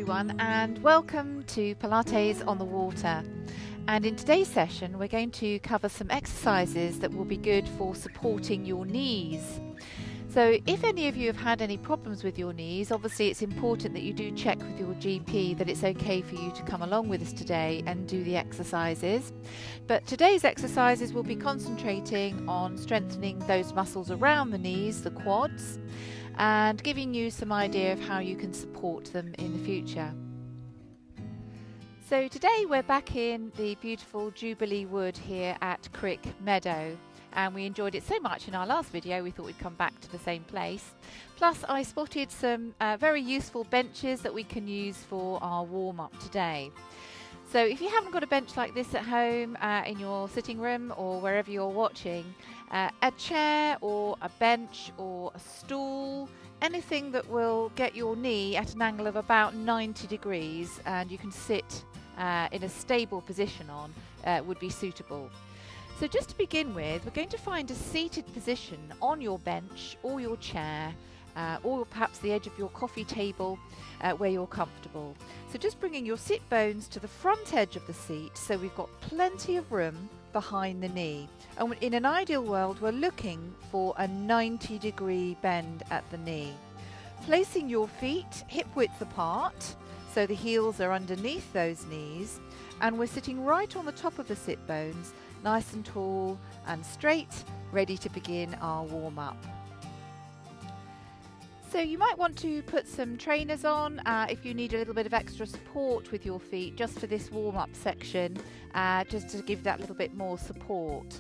everyone, and welcome to Pilates on the water. And in today's session we're going to cover some exercises that will be good for supporting your knees. So if any of you have had any problems with your knees, obviously it's important that you do check with your GP that it's okay for you to come along with us today and do the exercises. But today's exercises will be concentrating on strengthening those muscles around the knees, the quads, and giving you some idea of how you can support them in the future. So today we're back in the beautiful Jubilee Wood here at Crick Meadow, and we enjoyed it so much in our last video we thought we'd come back to the same place. Plus I spotted some very useful benches that we can use for our warm-up today. So if you haven't got a bench like this at home, in your sitting room or wherever you're watching, a chair or a bench or a stool, anything that will get your knee at an angle of about 90 degrees and you can sit in a stable position on would be suitable. So just to begin with, we're going to find a seated position on your bench or your chair, or perhaps the edge of your coffee table where you're comfortable. So just bringing your sit bones to the front edge of the seat so we've got plenty of room behind the knee. And in an ideal world we're looking for a 90-degree bend at the knee. Placing your feet hip width apart so the heels are underneath those knees, and we're sitting right on the top of the sit bones, nice and tall and straight, ready to begin our warm-up. So you might want to put some trainers on if you need a little bit of extra support with your feet just for this warm-up section, just to give that little bit more support.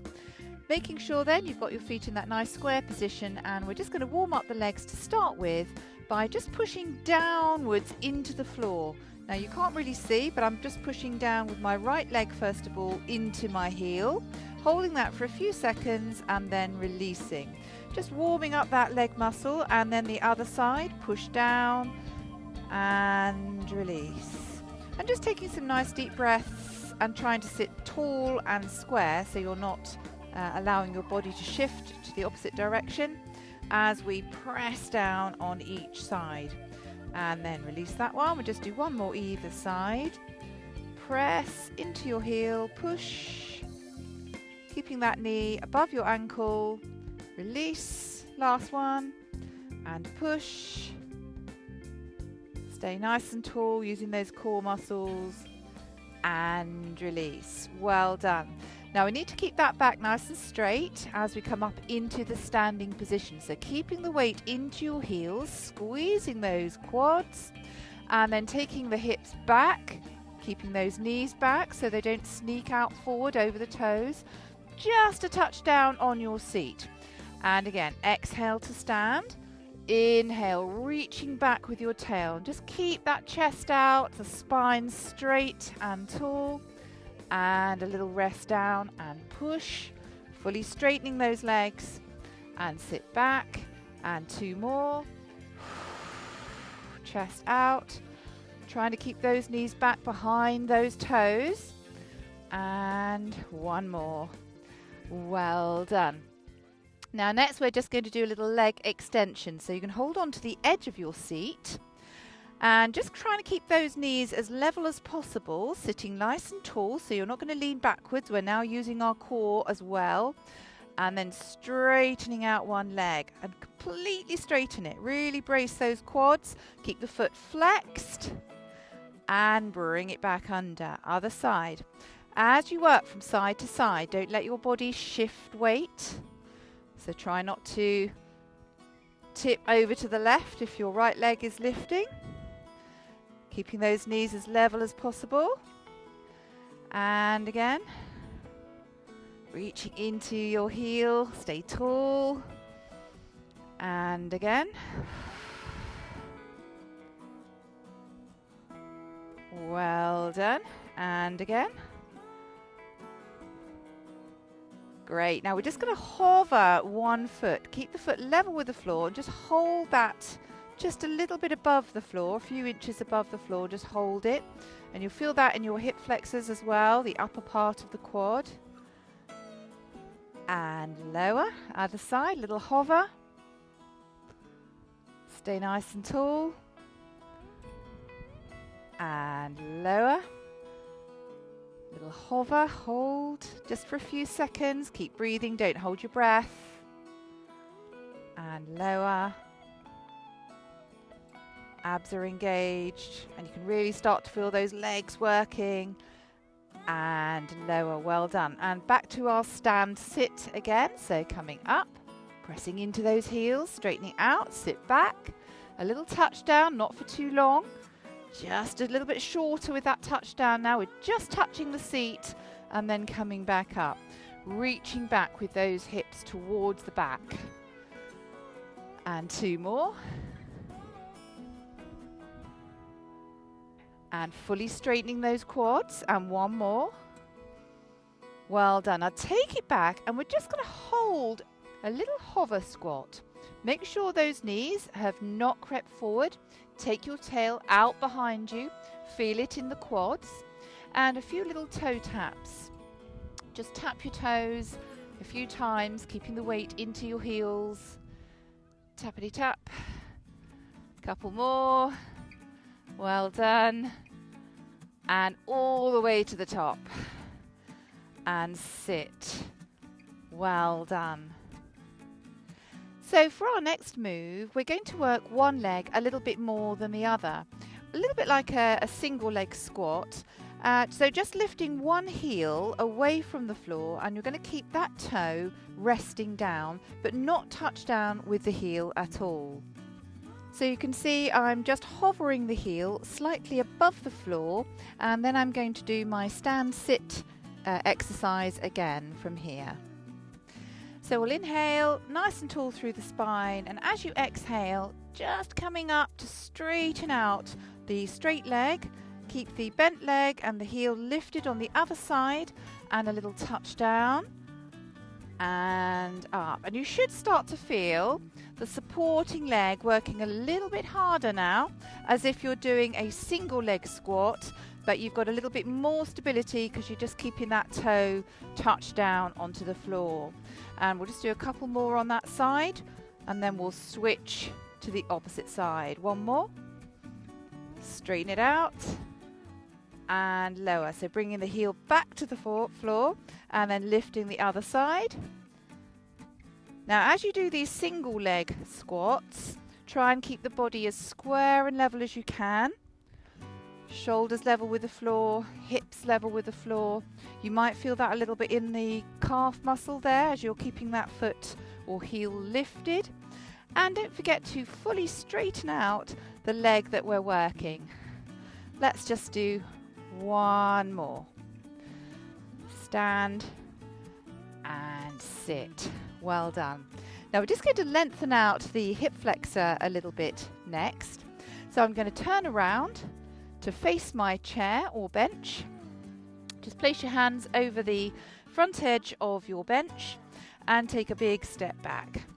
Making sure then you've got your feet in that nice square position, and we're just going to warm up the legs to start with by just pushing downwards into the floor. Now you can't really see, but I'm just pushing down with my right leg first of all into my heel, holding that for a few seconds and then releasing. Just warming up that leg muscle, and then the other side, push down and release. And just taking some nice deep breaths and trying to sit tall and square so you're not allowing your body to shift to the opposite direction as we press down on each side. And then release that one. We'll just do one more either side. Press into your heel, push, keeping that knee above your ankle. Release, last one, and push. Stay nice and tall using those core muscles, and release. Well done. Now we need to keep that back nice and straight as we come up into the standing position. So keeping the weight into your heels, squeezing those quads, and then taking the hips back, keeping those knees back so they don't sneak out forward over the toes. Just a touch down on your seat. And again, exhale to stand. Inhale, reaching back with your tail. Just keep that chest out, the spine straight and tall. And a little rest down and push, fully straightening those legs, and sit back, and two more. Chest out, trying to keep those knees back behind those toes, and one more. Well done. Now next we're just going to do a little leg extension, so you can hold on to the edge of your seat and just trying to keep those knees as level as possible, sitting nice and tall so you're not going to lean backwards. We're now using our core as well, and then straightening out one leg and completely straighten it. Really brace those quads, keep the foot flexed and bring it back under. Other side. As you work from side to side, don't let your body shift weight, so try not to tip over to the left if your right leg is lifting. Keeping those knees as level as possible. And again, reaching into your heel, stay tall. And again. Well done. And again. Great. Now we're just going to hover one foot. Keep the foot level with the floor and just hold that just a little bit above the floor, a few inches above the floor. Just hold it, and you'll feel that in your hip flexors as well, the upper part of the quad. And lower, other side, little hover. Stay nice and tall. and lower. Little hover, hold just for a few seconds. Keep breathing, don't hold your breath. And lower. Abs are engaged and you can really start to feel those legs working. And lower, well done. And back to our stand sit again. So coming up, pressing into those heels, straightening out, sit back. A little touchdown, not for too long. Just a little bit shorter with that touchdown now. We're just touching the seat and then coming back up. Reaching back with those hips towards the back. And 2 more. And fully straightening those quads. And 1 more. Well done. Now take it back and we're just going to hold a little hover squat. Make sure those knees have not crept forward. Take your tail out behind you. Feel it in the quads. And a few little toe taps. Just tap your toes a few times, keeping the weight into your heels. Tappity tap. Couple more. Well done. And all the way to the top. And sit. Well done. So for our next move, we're going to work one leg a little bit more than the other. A little bit like a single leg squat. So just lifting one heel away from the floor, and you're going to keep that toe resting down, but not touch down with the heel at all. So you can see I'm just hovering the heel slightly above the floor, and then I'm going to do my stand sit exercise again from here. So we'll inhale nice and tall through the spine, and as you exhale, just coming up to straighten out the straight leg. Keep the bent leg and the heel lifted on the other side, and a little touch down and up. And you should start to feel the supporting leg working a little bit harder now, as if you're doing a single leg squat, but you've got a little bit more stability because you're just keeping that toe touched down onto the floor. And we'll just do a couple more on that side, and then we'll switch to the opposite side. 1 more. Straighten it out. And lower. So bringing the heel back to the floor, and then lifting the other side. Now as you do these single leg squats, try and keep the body as square and level as you can. Shoulders level with the floor, hips level with the floor. You might feel that a little bit in the calf muscle there as you're keeping that foot or heel lifted. And don't forget to fully straighten out the leg that we're working. Let's just do 1 more. Stand and sit. Well done. Now we're just going to lengthen out the hip flexor a little bit next. So I'm going to turn around to face my chair or bench. Just place your hands over the front edge of your bench and take a big step back.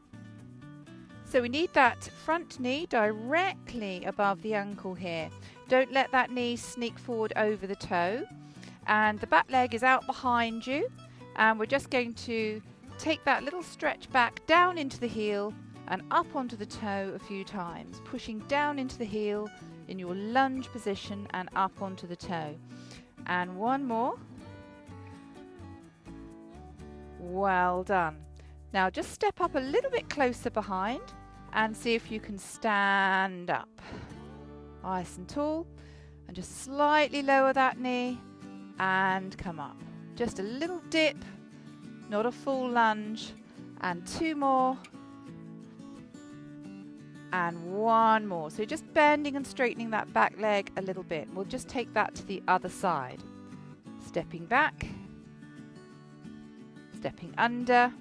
So we need that front knee directly above the ankle here. Don't let that knee sneak forward over the toe. And the back leg is out behind you. And we're just going to take that little stretch back down into the heel and up onto the toe a few times, pushing down into the heel in your lunge position and up onto the toe. And 1 more. Well done. Now just step up a little bit closer behind and see if you can stand up. Nice and tall. And just slightly lower that knee and come up. Just a little dip, not a full lunge. And 2 more. And 1 more. So just bending and straightening that back leg a little bit. We'll just take that to the other side. Stepping back. Stepping under.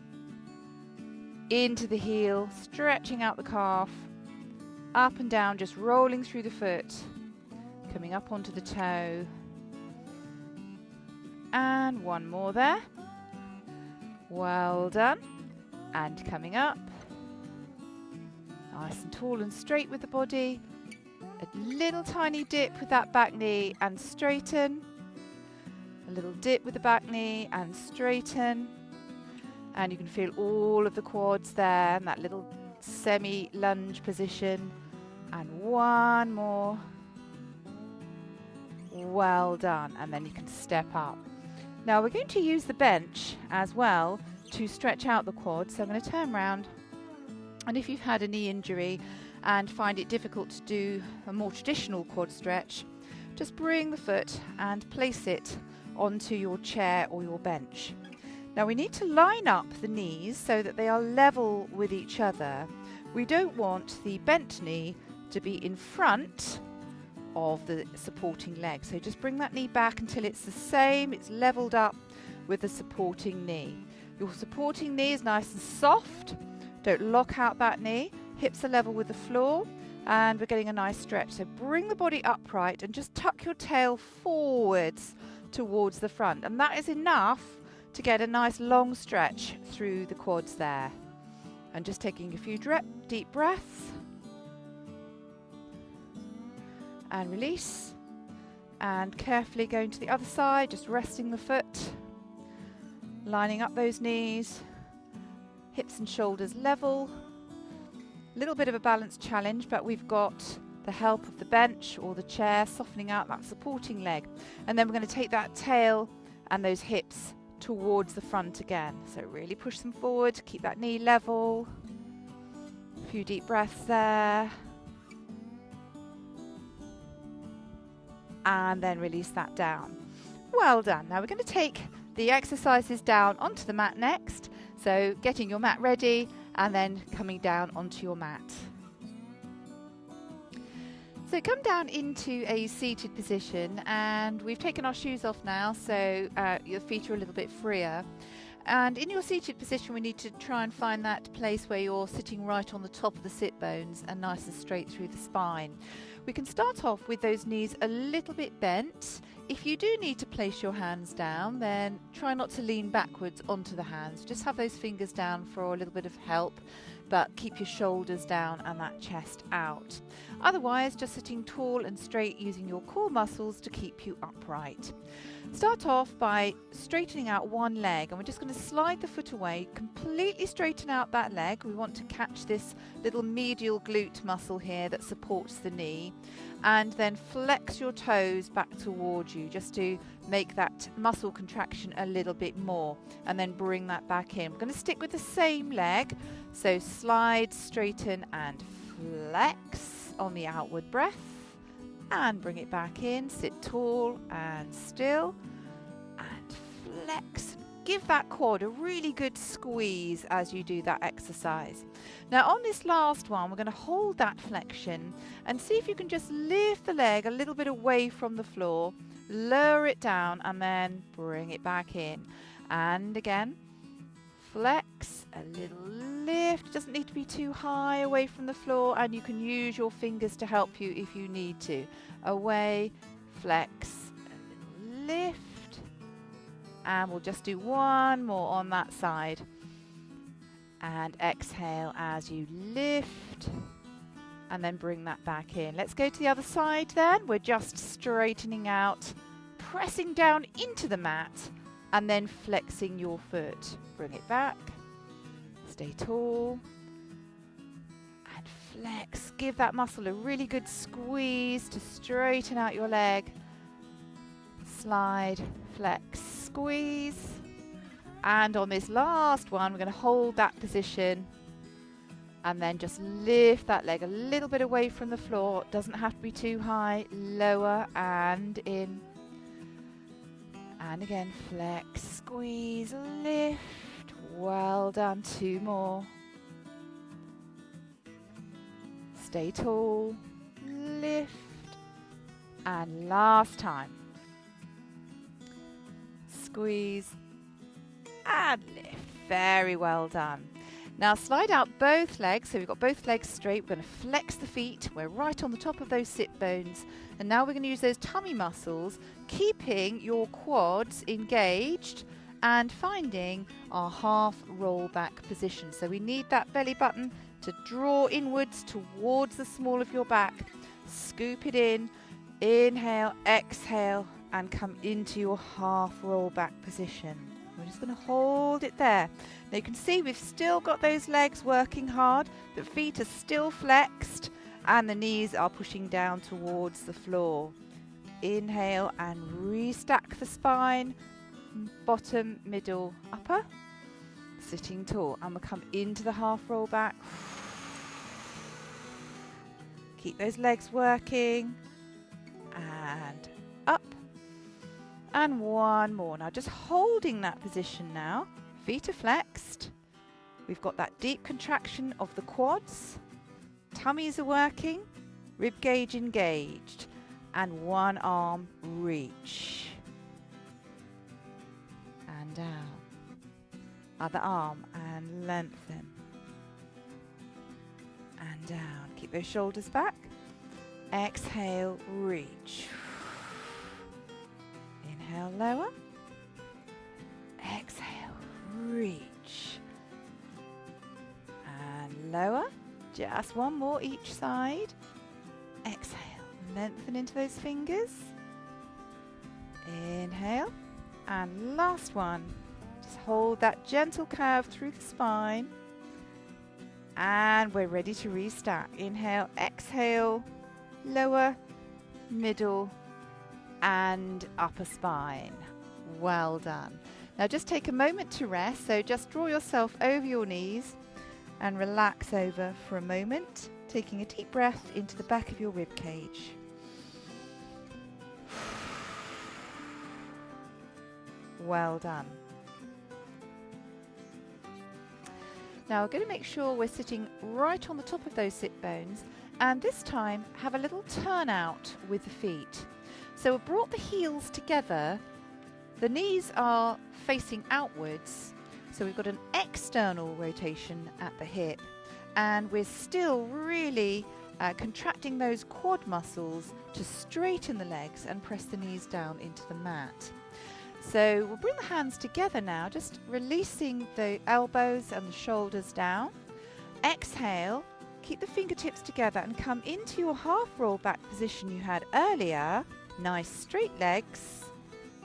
Into the heel. Stretching out the calf. Up and down, just rolling through the foot. Coming up onto the toe. And 1 more there. Well done. And coming up. Nice and tall and straight with the body. A little tiny dip with that back knee and straighten. A little dip with the back knee and straighten. And you can feel all of the quads there and that little semi-lunge position. And 1 more. Well done. And then you can step up. Now we're going to use the bench as well to stretch out the quad. So I'm going to turn around, and if you've had a knee injury and find it difficult to do a more traditional quad stretch, just bring the foot and place it onto your chair or your bench. Now we need to line up the knees so that they are level with each other. We don't want the bent knee to be in front of the supporting leg. So just bring that knee back until it's the same, it's leveled up with the supporting knee. Your supporting knee is nice and soft. Don't lock out that knee. Hips are level with the floor, and we're getting a nice stretch. So bring the body upright and just tuck your tail forwards towards the front, and that is enough to get a nice long stretch through the quads there. And just taking a few deep breaths and release, and carefully going to the other side, just resting the foot, lining up those knees, hips and shoulders level. A little bit of a balance challenge, but we've got the help of the bench or the chair softening out that supporting leg. And then we're going to take that tail and those hips towards the front again. So really push them forward, keep that knee level. A few deep breaths there. And then release that down. Well done. Now we're going to take the exercises down onto the mat next. So getting your mat ready and then coming down onto your mat. So come down into a seated position, and we've taken our shoes off now, so your feet are a little bit freer. And in your seated position, we need to try and find that place where you're sitting right on the top of the sit bones and nice and straight through the spine. We can start off with those knees a little bit bent. If you do need to place your hands down, then try not to lean backwards onto the hands. Just have those fingers down for a little bit of help, but keep your shoulders down and that chest out. Otherwise, just sitting tall and straight using your core muscles to keep you upright. Start off by straightening out one leg, and we're just going to slide the foot away, completely straighten out that leg. We want to catch this little medial glute muscle here that supports the knee, and then flex your toes back towards you just to make that muscle contraction a little bit more, and then bring that back in. We're going to stick with the same leg, so slide, straighten and flex on the outward breath, and bring it back in. Sit tall and still and flex. Give that quad a really good squeeze as you do that exercise. Now on this last one, we're going to hold that flexion and see if you can just lift the leg a little bit away from the floor, lower it down and then bring it back in. And again, flex, a little lift. It doesn't need to be too high away from the floor, and you can use your fingers to help you if you need to. Away, flex, a little lift, and we'll just do one more on that side. And exhale as you lift, and then bring that back in. Let's go to the other side then. We're just straightening out, pressing down into the mat, and then flexing your foot. Bring it back, stay tall, and flex. Give that muscle a really good squeeze to straighten out your leg. Slide, flex, squeeze. And on this last one, we're going to hold that position and then just lift that leg a little bit away from the floor. It doesn't have to be too high. Lower and in. And again, flex, squeeze, lift. Well done. Two more. Stay tall, lift, and last time. Squeeze and lift. Very well done. Now slide out both legs, so we've got both legs straight. We're going to flex the feet. We're right on the top of those sit bones. And now we're going to use those tummy muscles, keeping your quads engaged and finding our half roll back position. So we need that belly button to draw inwards towards the small of your back. Scoop it in, inhale, exhale, and come into your half roll back position. We're just going to hold it there. Now you can see we've still got those legs working hard, the feet are still flexed, and the knees are pushing down towards the floor. Inhale and restack the spine, bottom, middle, upper, sitting tall. And we'll come into the half roll back. Keep those legs working, and up, and one more. Now just holding that position now, feet are flexed. We've got that deep contraction of the quads, tummies are working, rib cage engaged, and one arm reach, and down, other arm and lengthen, and down. Keep those shoulders back. Exhale, reach. Inhale, lower. Exhale, reach. And lower. Just one more each side. Exhale, lengthen into those fingers. Inhale. And last one. Just hold that gentle curve through the spine. And we're ready to restart. Inhale, exhale, lower, middle, and upper spine. Well done. Now just take a moment to rest. So just draw yourself over your knees and relax over for a moment, taking a deep breath into the back of your rib cage. Well done. Now we're going to make sure we're sitting right on the top of those sit bones, and this time have a little turnout with the feet. So we've brought the heels together, the knees are facing outwards, so we've got an external rotation at the hip, and we're still really contracting those quad muscles to straighten the legs and press the knees down into the mat. So we'll bring the hands together now, just releasing the elbows and the shoulders down. Exhale, keep the fingertips together and come into your half roll back position you had earlier. Nice straight legs.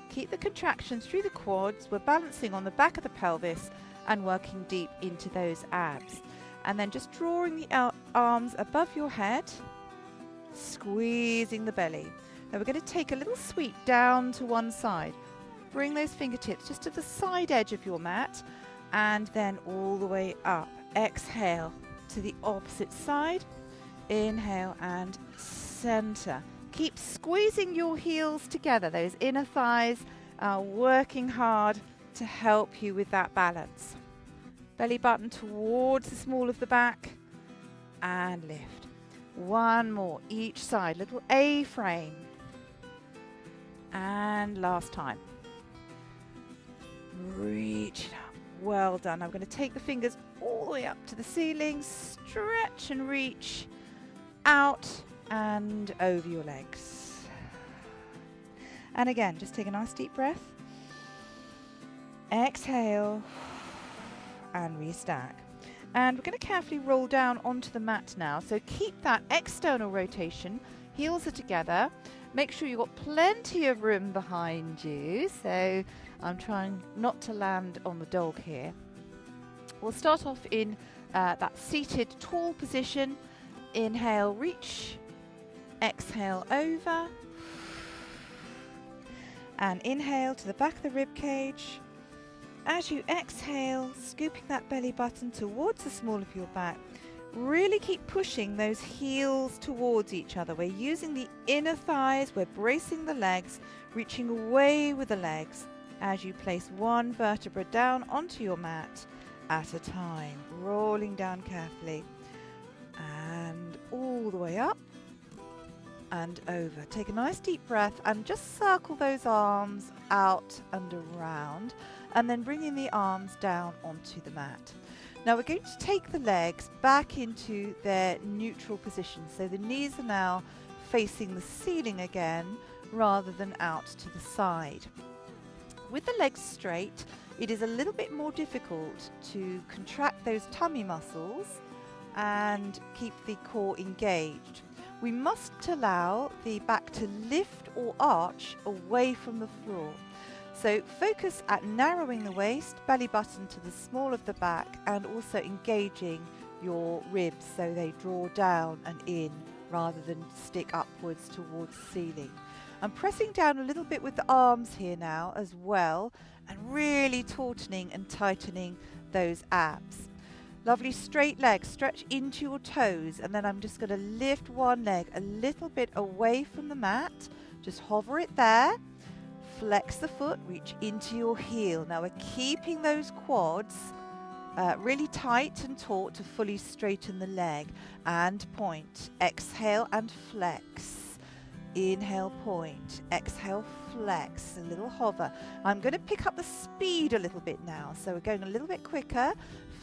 Keep the contraction through the quads. We're balancing on the back of the pelvis and working deep into those abs. And then just drawing the arms above your head, squeezing the belly. Now we're going to take a little sweep down to one side. Bring those fingertips just to the side edge of your mat and then all the way up. Exhale to the opposite side. Inhale and center. Keep squeezing your heels together. Those inner thighs are working hard to help you with that balance. Belly button towards the small of the back and lift. One more each side. Little A-frame. And last time. Reach it up. Well done. I'm going to take the fingers all the way up to the ceiling. Stretch and reach out and over your legs. And again, just take a nice deep breath. Exhale and restack. And we're going to carefully roll down onto the mat now. So keep that external rotation. Heels are together. Make sure you've got plenty of room behind you. So I'm trying not to land on the dog here. We'll start off in that seated tall position. Inhale, reach. Exhale, over. And inhale to the back of the rib cage. As you exhale, scooping that belly button towards the small of your back. Really keep pushing those heels towards each other. We're using the inner thighs, we're bracing the legs, reaching away with the legs as you place one vertebra down onto your mat at a time, rolling down carefully and all the way up and over. Take a nice deep breath and just circle those arms out and around, and then bringing the arms down onto the mat. Now we're going to take the legs back into their neutral position. So the knees are now facing the ceiling again rather than out to the side. With the legs straight, it is a little bit more difficult to contract those tummy muscles and keep the core engaged. We must allow the back to lift or arch away from the floor. So focus at narrowing the waist, belly button to the small of the back, and also engaging your ribs so they draw down and in rather than stick upwards towards the ceiling. I'm pressing down a little bit with the arms here now as well, and really tautening and tightening those abs. Lovely straight legs, stretch into your toes, and then I'm just going to lift one leg a little bit away from the mat. Just hover it there. Flex the foot, reach into your heel. Now we're keeping those quads really tight and taut to fully straighten the leg. And point. Exhale and flex. Inhale, point. Exhale, flex. A little hover. I'm going to pick up the speed a little bit now. So we're going a little bit quicker.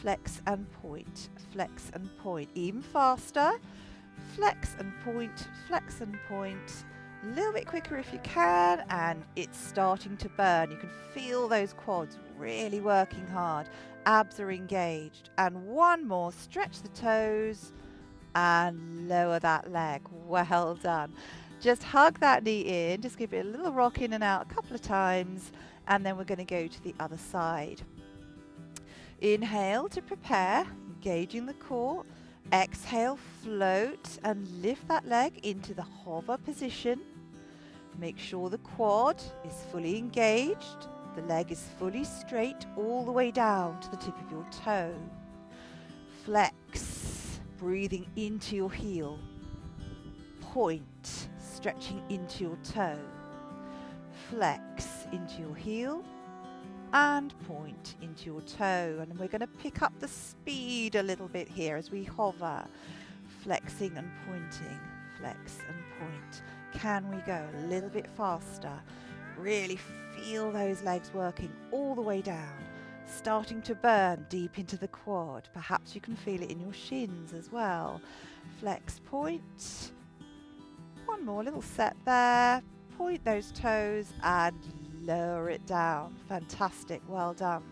Flex and point. Flex and point. Even faster. Flex and point. Flex and point. A little bit quicker if you can. And it's starting to burn. You can feel those quads really working hard. Abs are engaged. And one more. Stretch the toes and lower that leg. Well done. Just hug that knee in, just give it a little rock in and out a couple of times, and then we're going to go to the other side. Inhale to prepare, engaging the core. Exhale, float and lift that leg into the hover position. Make sure the quad is fully engaged, the leg is fully straight all the way down to the tip of your toe. Flex, breathing into your heel. Point, stretching into your toe. Flex into your heel and point into your toe. And we're going to pick up the speed a little bit here as we hover. Flexing and pointing, flex and point. Can we go a little bit faster? Really feel those legs working all the way down. Starting to burn deep into the quad. Perhaps you can feel it in your shins as well. Flex, point. One more little set there. Point those toes and lower it down. Fantastic, well done.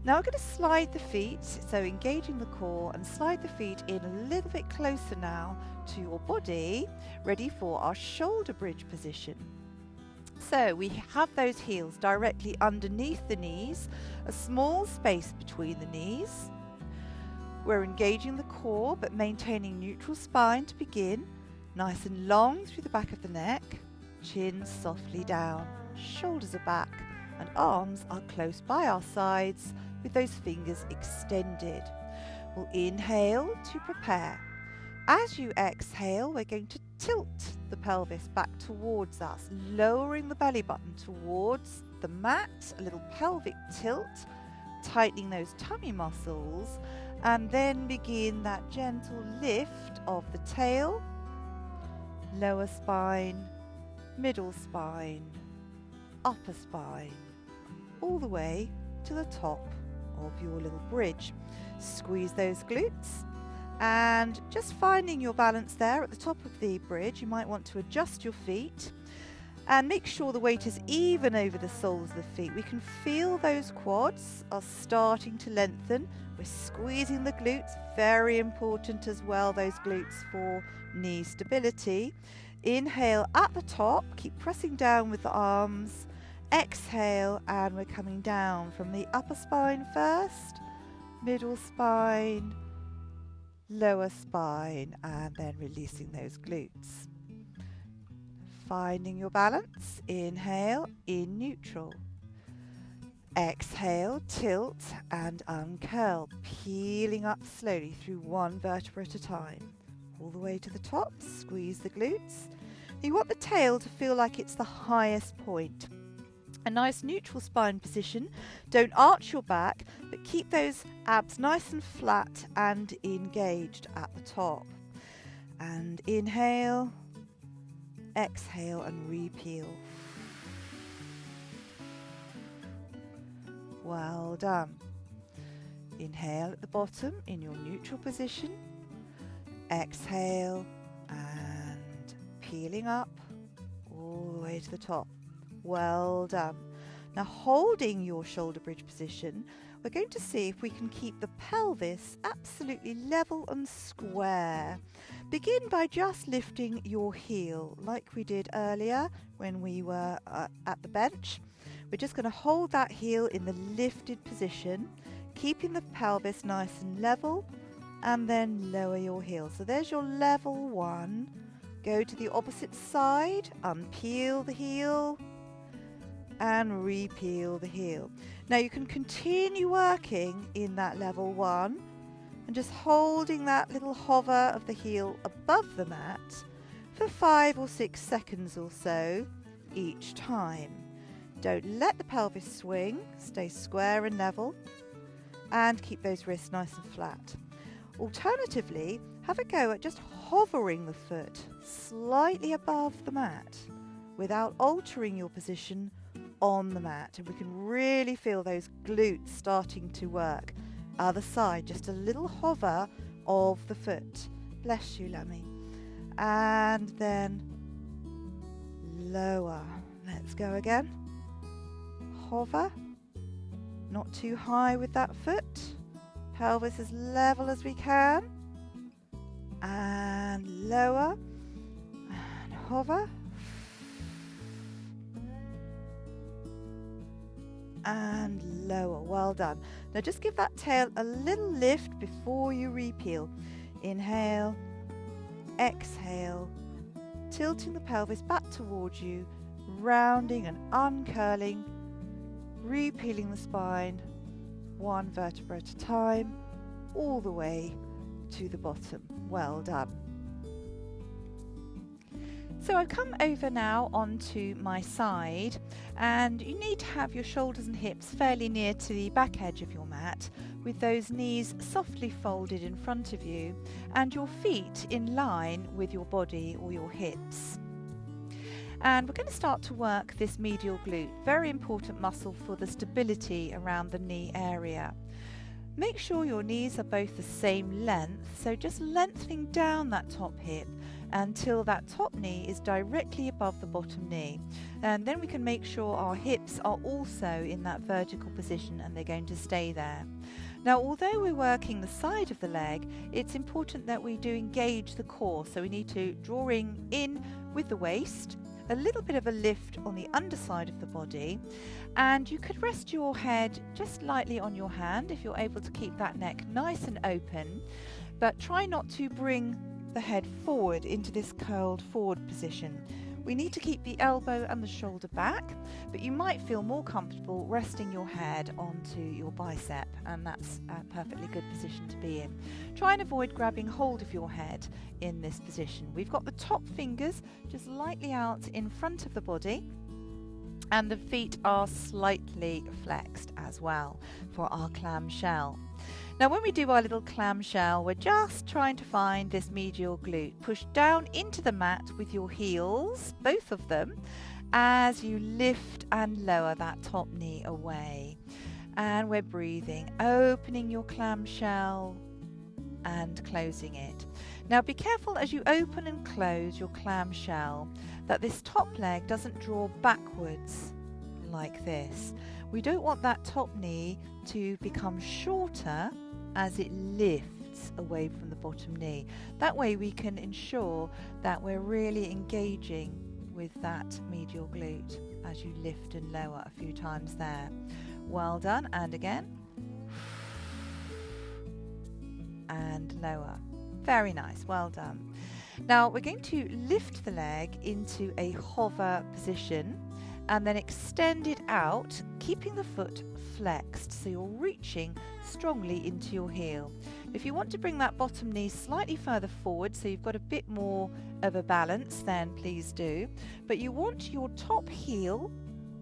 Now we're going to slide the feet, so engaging the core, and slide the feet in a little bit closer now to your body, ready for our shoulder bridge position. So we have those heels directly underneath the knees, a small space between the knees. We're engaging the core but maintaining neutral spine to begin. Nice and long through the back of the neck, chin softly down, shoulders are back, and arms are close by our sides with those fingers extended. We'll inhale to prepare. As you exhale, we're going to tilt the pelvis back towards us, lowering the belly button towards the mat, a little pelvic tilt, tightening those tummy muscles, and then begin that gentle lift of the tail, lower spine, middle spine, upper spine, all the way to the top of your little bridge. Squeeze those glutes and just finding your balance there at the top of the bridge. You might want to adjust your feet and make sure the weight is even over the soles of the feet. We can feel those quads are starting to lengthen. We're squeezing the glutes, very important as well, those glutes for knee stability. Inhale at the top, keep pressing down with the arms. Exhale, and we're coming down from the upper spine first, middle spine, lower spine, and then releasing those glutes. Finding your balance. Inhale in neutral. Exhale, tilt and uncurl, peeling up slowly through one vertebra at a time. All the way to the top, squeeze the glutes. You want the tail to feel like it's the highest point. A nice neutral spine position. Don't arch your back, but keep those abs nice and flat and engaged at the top. And inhale, exhale and repeel. Well done. Inhale at the bottom in your neutral position. Exhale and peeling up all the way to the top. Well done. Now holding your shoulder bridge position, we're going to see if we can keep the pelvis absolutely level and square. Begin by just lifting your heel like we did earlier when we were at the bench. We're just going to hold that heel in the lifted position, keeping the pelvis nice and level, and then lower your heel. So there's your level one, Go to the opposite side, unpeel the heel and repeel the heel. Now you can continue working in that level 1 and just holding that little hover of the heel above the mat for 5 or 6 seconds or so each time. Don't let the pelvis swing, stay square and level, and keep those wrists nice and flat. Alternatively, have a go at just hovering the foot slightly above the mat without altering your position on the mat, and we can really feel those glutes starting to work. Other side, just a little hover of the foot. Bless you, Lammy. And then lower. Let's go again. Hover, not too high with that foot. Pelvis as level as we can. And lower. And hover. And lower. Well done. Now just give that tail a little lift before you repeel. Inhale, exhale, tilting the pelvis back towards you, rounding and uncurling, repealing the spine, one vertebra at a time, all the way to the bottom. Well done. So I've come over now onto my side, and you need to have your shoulders and hips fairly near to the back edge of your mat, with those knees softly folded in front of you and your feet in line with your body or your hips. And we're going to start to work this medial glute, very important muscle for the stability around the knee area. Make sure your knees are both the same length, so just lengthening down that top hip until that top knee is directly above the bottom knee, and then we can make sure our hips are also in that vertical position and they're going to stay there. Now, although we're working the side of the leg, it's important that we do engage the core, so we need to draw in with the waist, a little bit of a lift on the underside of the body, and you could rest your head just lightly on your hand if you're able to keep that neck nice and open, but try not to bring the head forward into this curled forward position. We need to keep the elbow and the shoulder back, but you might feel more comfortable resting your head onto your bicep, and that's a perfectly good position to be in. Try and avoid grabbing hold of your head in this position. We've got the top fingers just lightly out in front of the body, and the feet are slightly flexed as well for our clamshell. Now when we do our little clamshell, we're just trying to find this medial glute. Push down into the mat with your heels, both of them, as you lift and lower that top knee away. And we're breathing, opening your clamshell and closing it. Now be careful as you open and close your clamshell that this top leg doesn't draw backwards like this. We don't want that top knee to become shorter as it lifts away from the bottom knee. That way we can ensure that we're really engaging with that medial glute as you lift and lower a few times there. Well done, and again. And lower. Very nice, well done. Now we're going to lift the leg into a hover position and then extend it out, keeping the foot flexed so you're reaching strongly into your heel. If you want to bring that bottom knee slightly further forward so you've got a bit more of a balance, then please do. But you want your top heel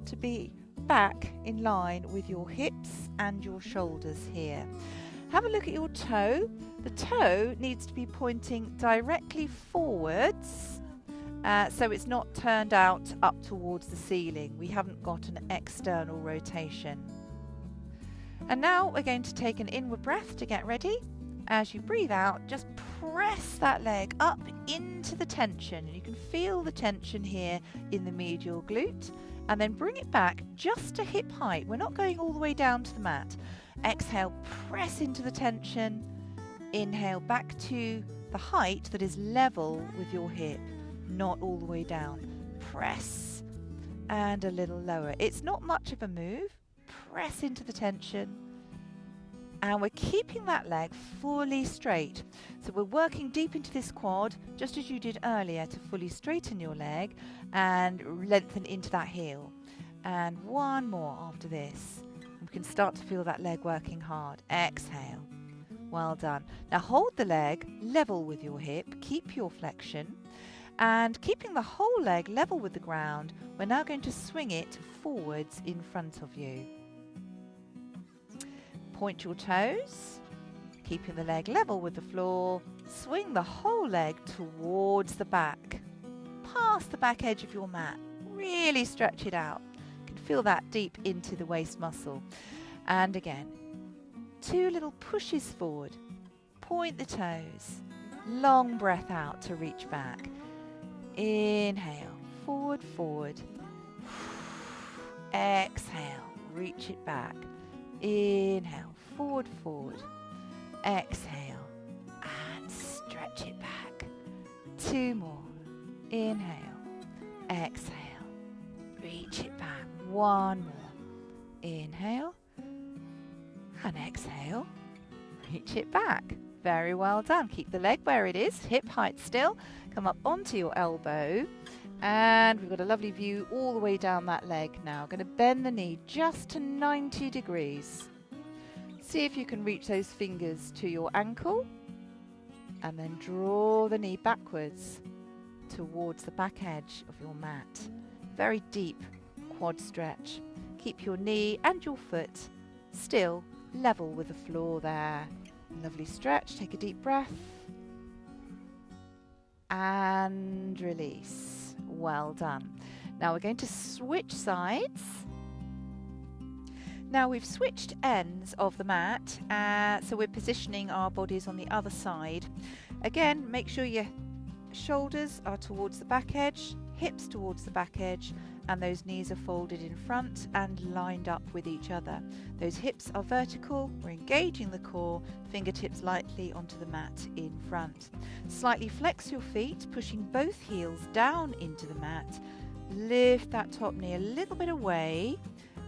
to be back in line with your hips and your shoulders here. Have a look at your toe. The toe needs to be pointing directly forwards, so it's not turned out up towards the ceiling. We haven't got an external rotation. And now we're going to take an inward breath to get ready. As you breathe out, just press that leg up into the tension. You can feel the tension here in the medial glute, and then bring it back just to hip height. We're not going all the way down to the mat. Exhale, press into the tension. Inhale back to the height that is level with your hip, not all the way down. Press and a little lower. It's not much of a move. Press into the tension And we're keeping that leg fully straight. So we're working deep into this quad, just as you did earlier, to fully straighten your leg and lengthen into that heel. And one more after this. We can start to feel that leg working hard. Exhale. Well done. Now hold the leg level with your hip. Keep your flexion. And keeping the whole leg level with the ground, we're now going to swing it forwards in front of you. Point your toes, keeping the leg level with the floor. Swing the whole leg towards the back, past the back edge of your mat. Really stretch it out. You can feel that deep into the waist muscle. And again, 2 little pushes forward. Point the toes. Long breath out to reach back. Inhale, forward, forward. Exhale, reach it back. Inhale, forward, forward. Exhale, and stretch it back. 2 more. Inhale, exhale, reach it back. 1 more. Inhale, and exhale, reach it back. Very well done. Keep the leg where it is, hip height still. Come up onto your elbow, and we've got a lovely view all the way down that leg now. Going to bend the knee just to 90 degrees. See if you can reach those fingers to your ankle, and then draw the knee backwards towards the back edge of your mat. Very deep quad stretch. Keep your knee and your foot still level with the floor there. Lovely stretch. Take a deep breath and release. Well done. Now we're going to switch sides. Now we've switched ends of the mat, so we're positioning our bodies on the other side. Again, make sure your shoulders are towards the back edge, hips towards the back edge, and those knees are folded in front and lined up with each other. Those hips are vertical, we're engaging the core, fingertips lightly onto the mat in front. Slightly flex your feet, pushing both heels down into the mat. Lift that top knee a little bit away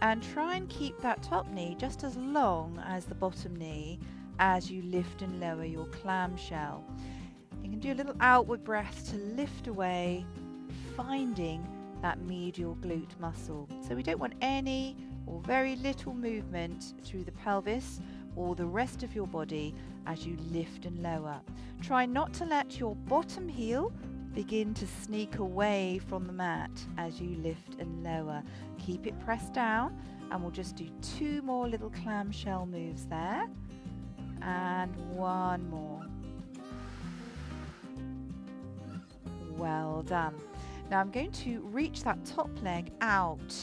and try and keep that top knee just as long as the bottom knee as you lift and lower your clamshell. You can do a little outward breath to lift away, finding that medial glute muscle. So we don't want any or very little movement through the pelvis or the rest of your body as you lift and lower. Try not to let your bottom heel begin to sneak away from the mat as you lift and lower. Keep it pressed down, and we'll just do 2 more little clamshell moves there, and 1 more. Well done. Now I'm going to reach that top leg out.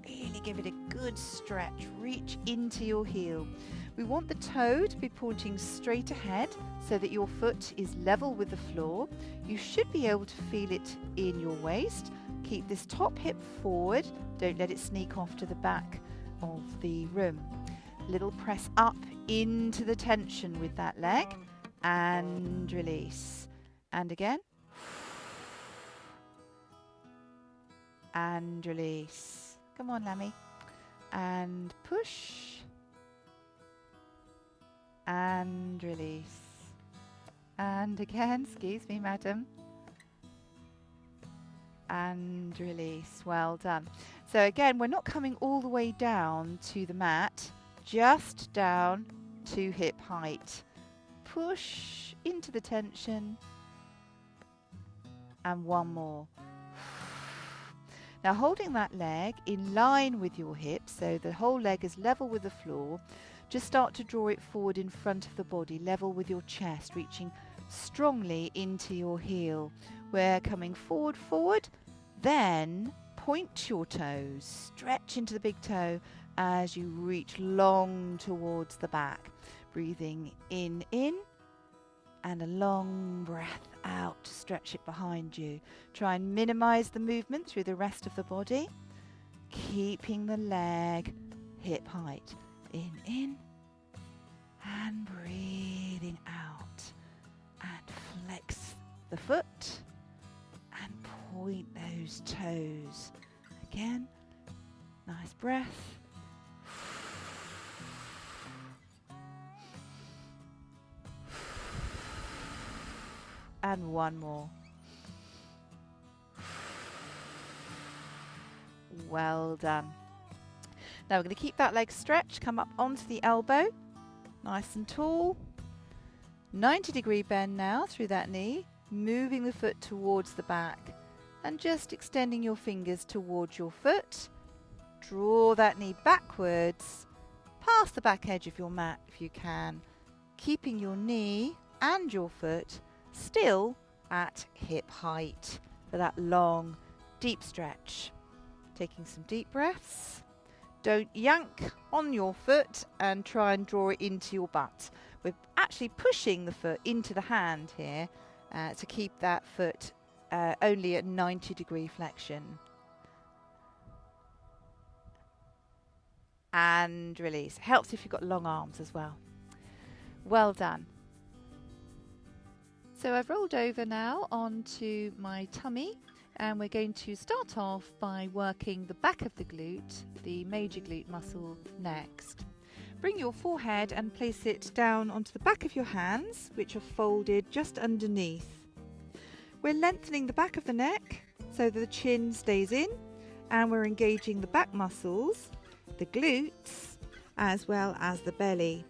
Really give it a good stretch. Reach into your heel. We want the toe to be pointing straight ahead so that your foot is level with the floor. You should be able to feel it in your waist. Keep this top hip forward. Don't let it sneak off to the back of the room. Little press up into the tension with that leg and release. And again. And release. Come on, Lammy. And push. And release. And again, excuse me, madam. And release. Well done. So again, we're not coming all the way down to the mat, just down to hip height. Push into the tension. And 1 more. Now holding that leg in line with your hips, so the whole leg is level with the floor, just start to draw it forward in front of the body, level with your chest, reaching strongly into your heel. We're coming forward, forward, then point your toes, stretch into the big toe as you reach long towards the back. Breathing in, and a long breath out to stretch it behind you. Try and minimize the movement through the rest of the body, keeping the leg hip height. In, and breathing out. And flex the foot and point those toes. Again, nice breath. and one more. Well done. Now we're going to keep that leg stretched, come up onto the elbow, nice and tall. 90-degree bend now through that knee, moving the foot towards the back and just extending your fingers towards your foot. Draw that knee backwards, past the back edge of your mat if you can, keeping your knee and your foot still at hip height for that long, deep stretch. Taking some deep breaths. Don't yank on your foot and try and draw it into your butt. We're actually pushing the foot into the hand here to keep that foot only at 90-degree flexion. And release. Helps if you've got long arms as well. Well done. So I've rolled over now onto my tummy, and we're going to start off by working the back of the glute, the major glute muscle, next. Bring your forehead and place it down onto the back of your hands, which are folded just underneath. We're lengthening the back of the neck so that the chin stays in, and we're engaging the back muscles, the glutes, as well as the belly.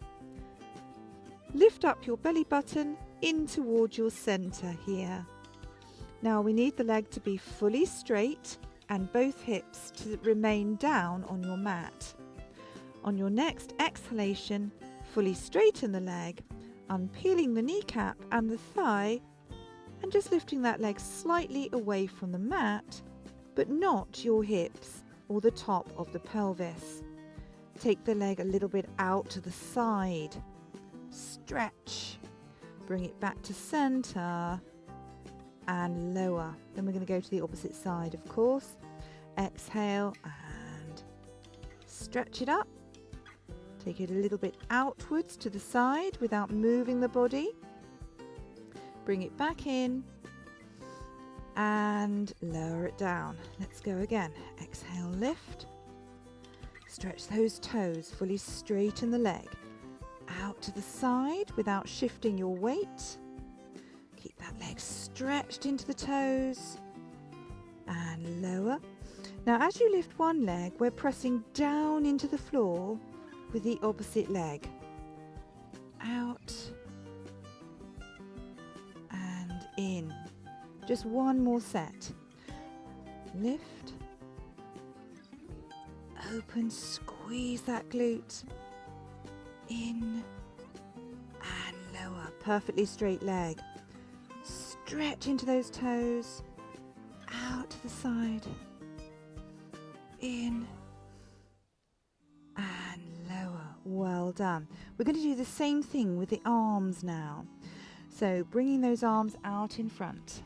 Lift up your belly button in towards your center here. Now we need the leg to be fully straight and both hips to remain down on your mat. On your next exhalation, fully straighten the leg, unpeeling the kneecap and the thigh, and just lifting that leg slightly away from the mat, but not your hips or the top of the pelvis. Take the leg a little bit out to the side. Stretch. Bring it back to center and lower. Then we're going to go to the opposite side, of course. Exhale and stretch it up. Take it a little bit outwards to the side without moving the body. Bring it back in and lower it down. Let's go again. Exhale, lift. Stretch those toes, fully straighten the leg. Out to the side without shifting your weight. Keep that leg stretched into the toes and lower. Now as you lift one leg, we're pressing down into the floor with the opposite leg. Out and in. Just one more set. Lift. Open, squeeze that glute. In and lower. Perfectly straight leg. Stretch into those toes. Out to the side. In and lower. Well done. We're going to do the same thing with the arms now. So bringing those arms out in front.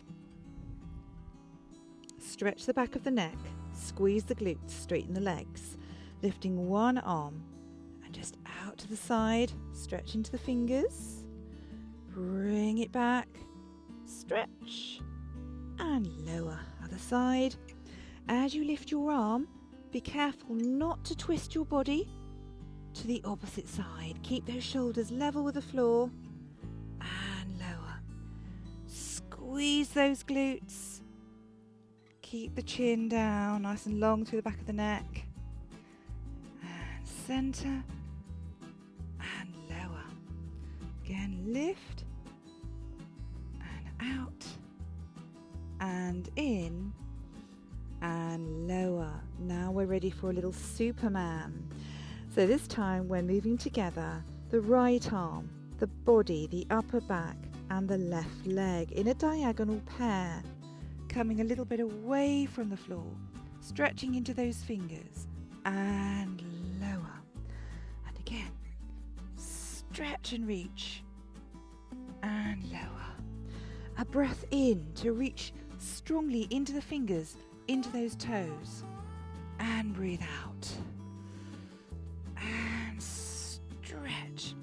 Stretch the back of the neck. Squeeze the glutes. Straighten the legs. Lifting one arm. Just out to the side, stretch into the fingers, bring it back, stretch and lower. Other side. As you lift your arm, be careful not to twist your body to the opposite side. Keep those shoulders level with the floor and lower. Squeeze those glutes. Keep the chin down, nice and long through the back of the neck. And center. Again, lift and out and in and lower. Now we're ready for a little Superman. So this time we're moving together the right arm, the body, the upper back and the left leg in a diagonal pair, coming a little bit away from the floor, stretching into those fingers and lower. And again. Stretch and reach and lower. A breath in to reach strongly into the fingers, into those toes, and breathe out and stretch.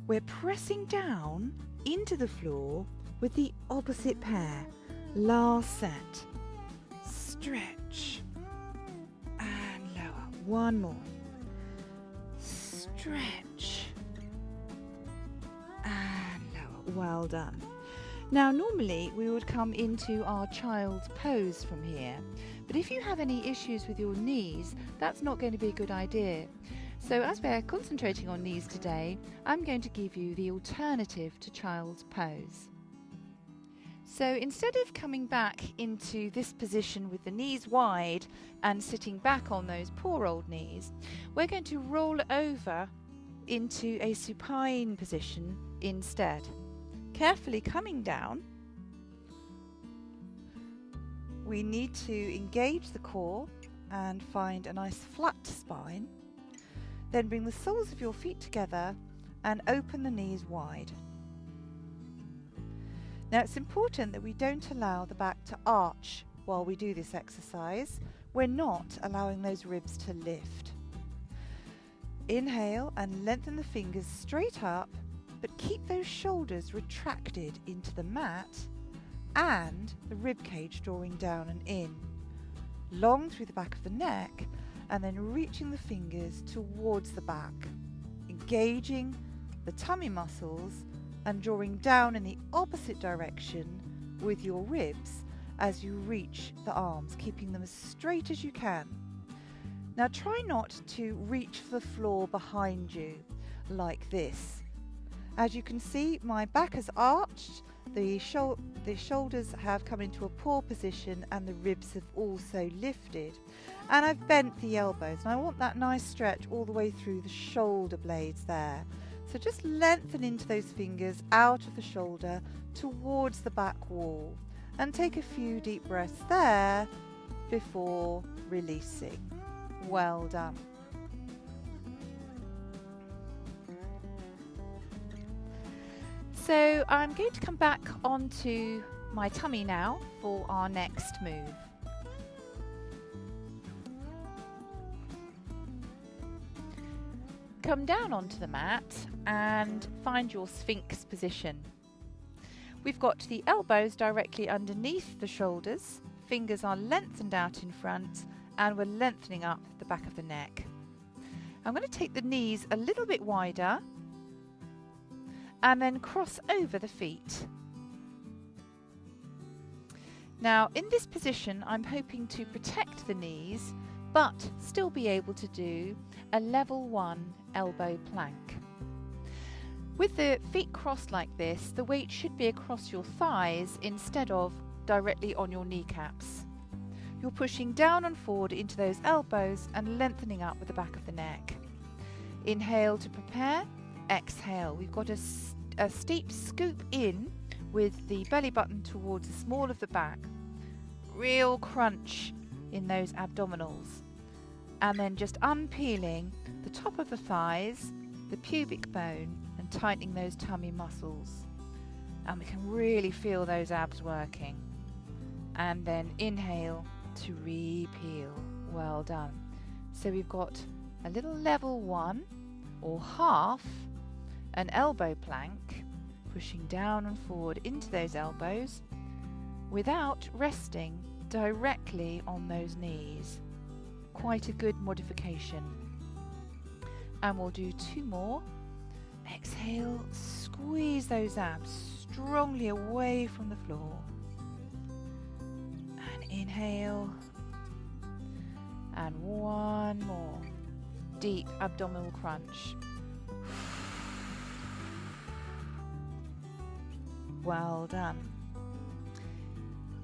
We're pressing down into the floor with the opposite pair. Last set. Stretch and lower. One more. Stretch. Well done. Now normally we would come into our child's pose from here, but if you have any issues with your knees, that's not going to be a good idea. So as we're concentrating on knees today, I'm going to give you the alternative to child's pose. So instead of coming back into this position with the knees wide and sitting back on those poor old knees, we're going to roll over into a supine position instead. Carefully coming down, we need to engage the core and find a nice flat spine. Then bring the soles of your feet together and open the knees wide. Now it's important that we don't allow the back to arch while we do this exercise. We're not allowing those ribs to lift. Inhale and lengthen the fingers straight up, but keep those shoulders retracted into the mat and the rib cage drawing down and in. Long through the back of the neck and then reaching the fingers towards the back, engaging the tummy muscles and drawing down in the opposite direction with your ribs as you reach the arms, keeping them as straight as you can. Now try not to reach for the floor behind you like this. As you can see, my back has arched, the shoulders have come into a poor position and the ribs have also lifted. And I've bent the elbows and I want that nice stretch all the way through the shoulder blades there. So just lengthen into those fingers out of the shoulder towards the back wall and take a few deep breaths there before releasing. Well done. So I'm going to come back onto my tummy now for our next move. Come down onto the mat and find your Sphinx position. We've got the elbows directly underneath the shoulders, fingers are lengthened out in front, and we're lengthening up the back of the neck. I'm going to take the knees a little bit wider and then cross over the feet. Now in this position I'm hoping to protect the knees but still be able to do a level 1 elbow plank. With the feet crossed like this, the weight should be across your thighs instead of directly on your kneecaps. You're pushing down and forward into those elbows and lengthening up with the back of the neck. Inhale to prepare, exhale. We've got a steep scoop in with the belly button towards the small of the back. Real crunch in those abdominals. And then just unpeeling the top of the thighs, the pubic bone, and tightening those tummy muscles. And we can really feel those abs working. And then inhale to re-peel. Well done. So we've got a little level 1 or half an elbow plank, pushing down and forward into those elbows without resting directly on those knees. Quite a good modification. And we'll do 2 more. Exhale, squeeze those abs strongly away from the floor. And inhale. And 1 more. Deep abdominal crunch. Well done.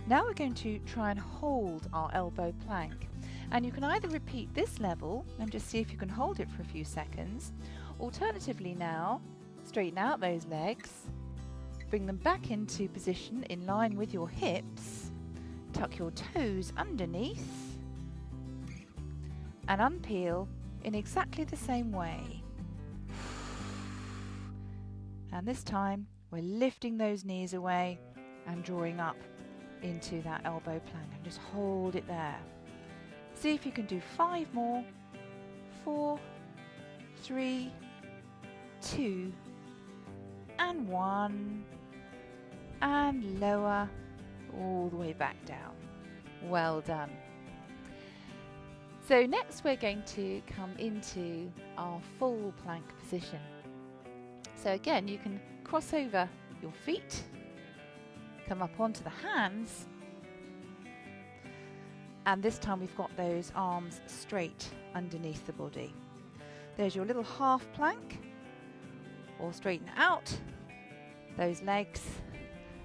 Now we're going to try and hold our elbow plank. And you can either repeat this level and just see if you can hold it for a few seconds. Alternatively now, straighten out those legs, bring them back into position in line with your hips, tuck your toes underneath, and unpeel in exactly the same way. And this time, we're lifting those knees away and drawing up into that elbow plank and just hold it there. See if you can do 5 more. 4, 3, 2, and 1. And lower all the way back down. Well done. So next we're going to come into our full plank position. So again, you can cross over your feet Come up onto the hands, and this time we've got those arms straight underneath the body. There's your little half plank, or straighten out those legs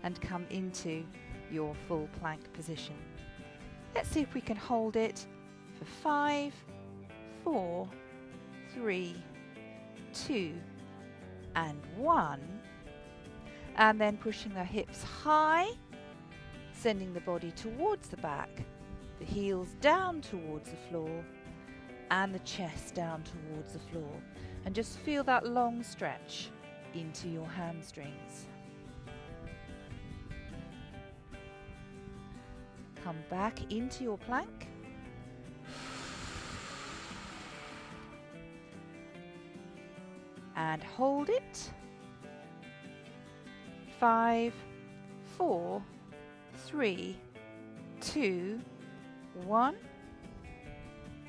and come into your full plank position. Let's see if we can hold it for 5, 4, 3, 2, and 1. And then pushing the hips high, sending the body towards the back, the heels down towards the floor, and the chest down towards the floor. And just feel that long stretch into your hamstrings. Come back into your plank. And hold it. 5, 4, 3, 2, 1.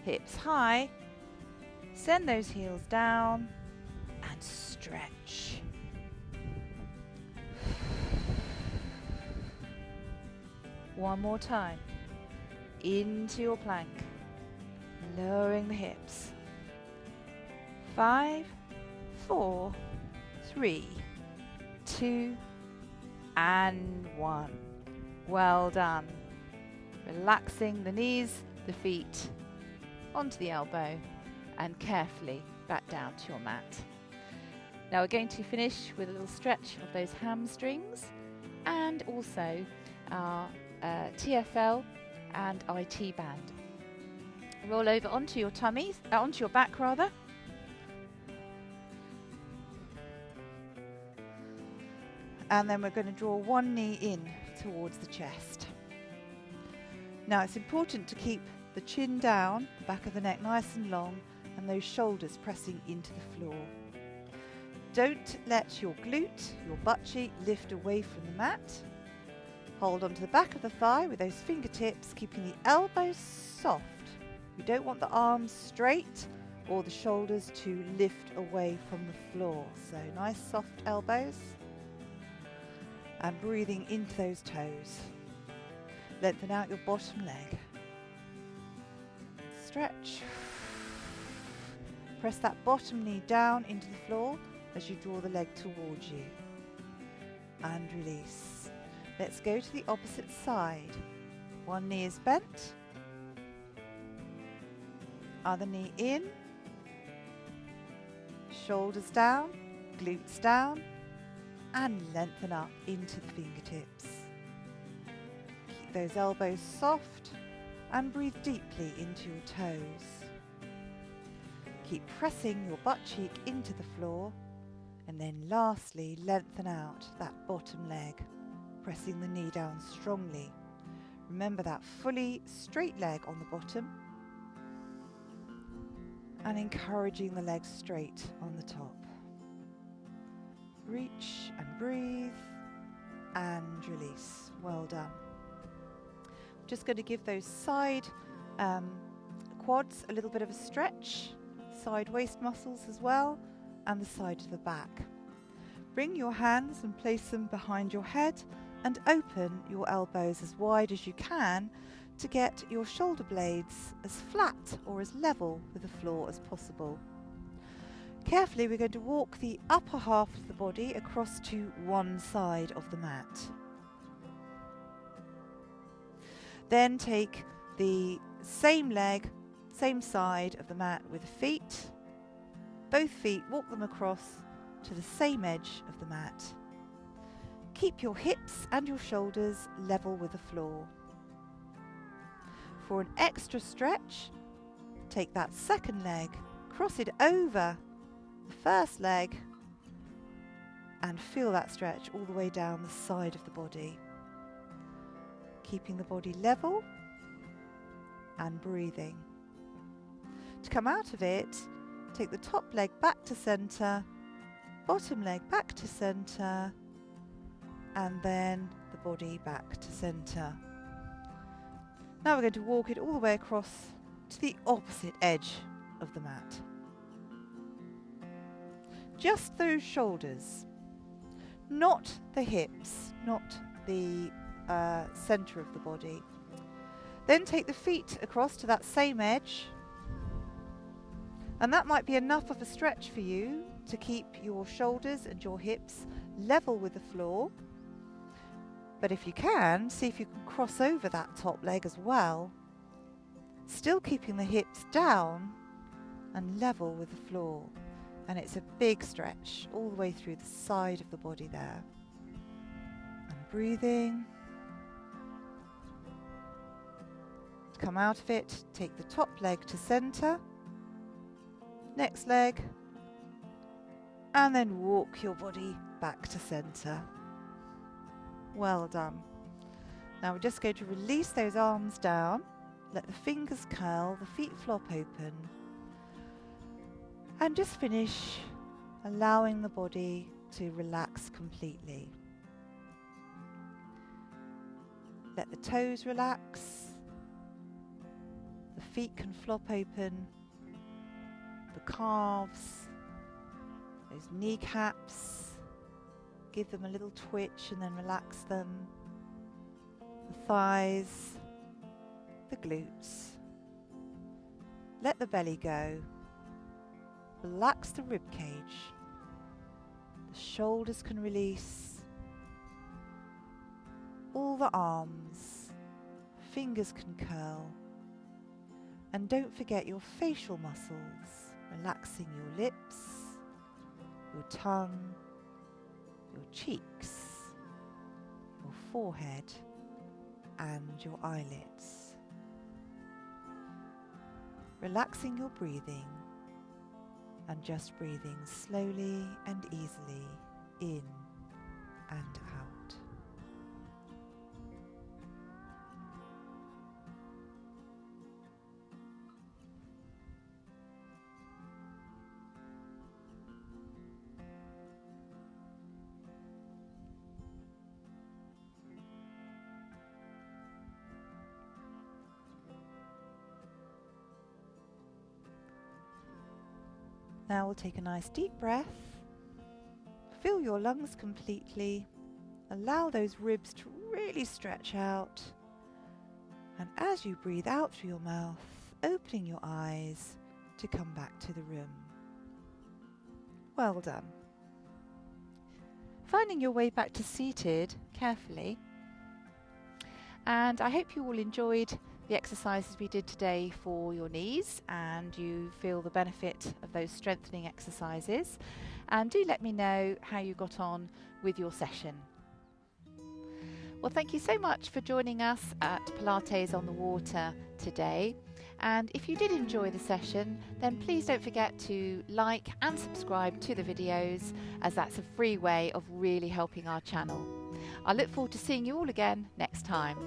Hips high. Send those heels down and stretch. One more time. Into your plank. Lowering the hips. 5, 4, 3, 2, and 1. Well done. Relaxing the knees, the feet onto the elbow, and carefully back down to your mat. Now we're going to finish with a little stretch of those hamstrings and also our TFL and IT band. Roll over onto your tummies, onto your back rather. And then we're going to draw one knee in towards the chest. Now it's important to keep the chin down, the back of the neck nice and long, and those shoulders pressing into the floor. Don't let your glute, your butt cheek, lift away from the mat. Hold onto the back of the thigh with those fingertips, keeping the elbows soft. We don't want the arms straight or the shoulders to lift away from the floor. So nice soft elbows. And breathing into those toes. Lengthen out your bottom leg. Stretch. Press that bottom knee down into the floor as you draw the leg towards you. And release. Let's go to the opposite side. One knee is bent. Other knee in. Shoulders down. Glutes down. And lengthen up into the fingertips. Keep those elbows soft and breathe deeply into your toes. Keep pressing your butt cheek into the floor, and then lastly lengthen out that bottom leg, pressing the knee down strongly. Remember that fully straight leg on the bottom and encouraging the legs straight on the top. Reach and breathe and release. Well done. Just going to give those side quads a little bit of a stretch, side waist muscles as well, and the side of the back. Bring your hands and place them behind your head and open your elbows as wide as you can to get your shoulder blades as flat or as level with the floor as possible. Carefully, we're going to walk the upper half of the body across to one side of the mat. Then take the same leg, same side of the mat with the feet. Both feet, walk them across to the same edge of the mat. Keep your hips and your shoulders level with the floor. For an extra stretch, take that second leg, cross it over the first leg, and feel that stretch all the way down the side of the body. Keeping the body level and breathing. To come out of it, take the top leg back to center, bottom leg back to center, and then the body back to center. Now we're going to walk it all the way across to the opposite edge of the mat. Just those shoulders, not the hips, not the centre of the body. Then take the feet across to that same edge, and that might be enough of a stretch for you to keep your shoulders and your hips level with the floor. But if you can, see if you can cross over that top leg as well, still keeping the hips down and level with the floor. And it's a big stretch all the way through the side of the body there. And breathing. To come out of it, take the top leg to center, next leg, and then walk your body back to center. Well done. Now we're just going to release those arms down, let the fingers curl, the feet flop open, and just finish allowing the body to relax completely. Let the toes relax, the feet can flop open, the calves, those kneecaps, give them a little twitch and then relax them, the thighs, the glutes. Let the belly go. Relax the rib cage. The shoulders can release. All the arms, fingers can curl. And don't forget your facial muscles, relaxing your lips, your tongue, your cheeks, your forehead, and your eyelids. Relaxing your breathing and just breathing slowly and easily in and out. Now we'll take a nice deep breath, fill your lungs completely, allow those ribs to really stretch out, and as you breathe out through your mouth, opening your eyes to come back to the room. Well done. Finding your way back to seated carefully, and I hope you all enjoyed the exercises we did today for your knees and you feel the benefit of those strengthening exercises, and do let me know how you got on with your session. Well, thank you so much for joining us at Pilates on the Water today, and if you did enjoy the session, then please don't forget to like and subscribe to the videos, as that's a free way of really helping our channel. I look forward to seeing you all again next time.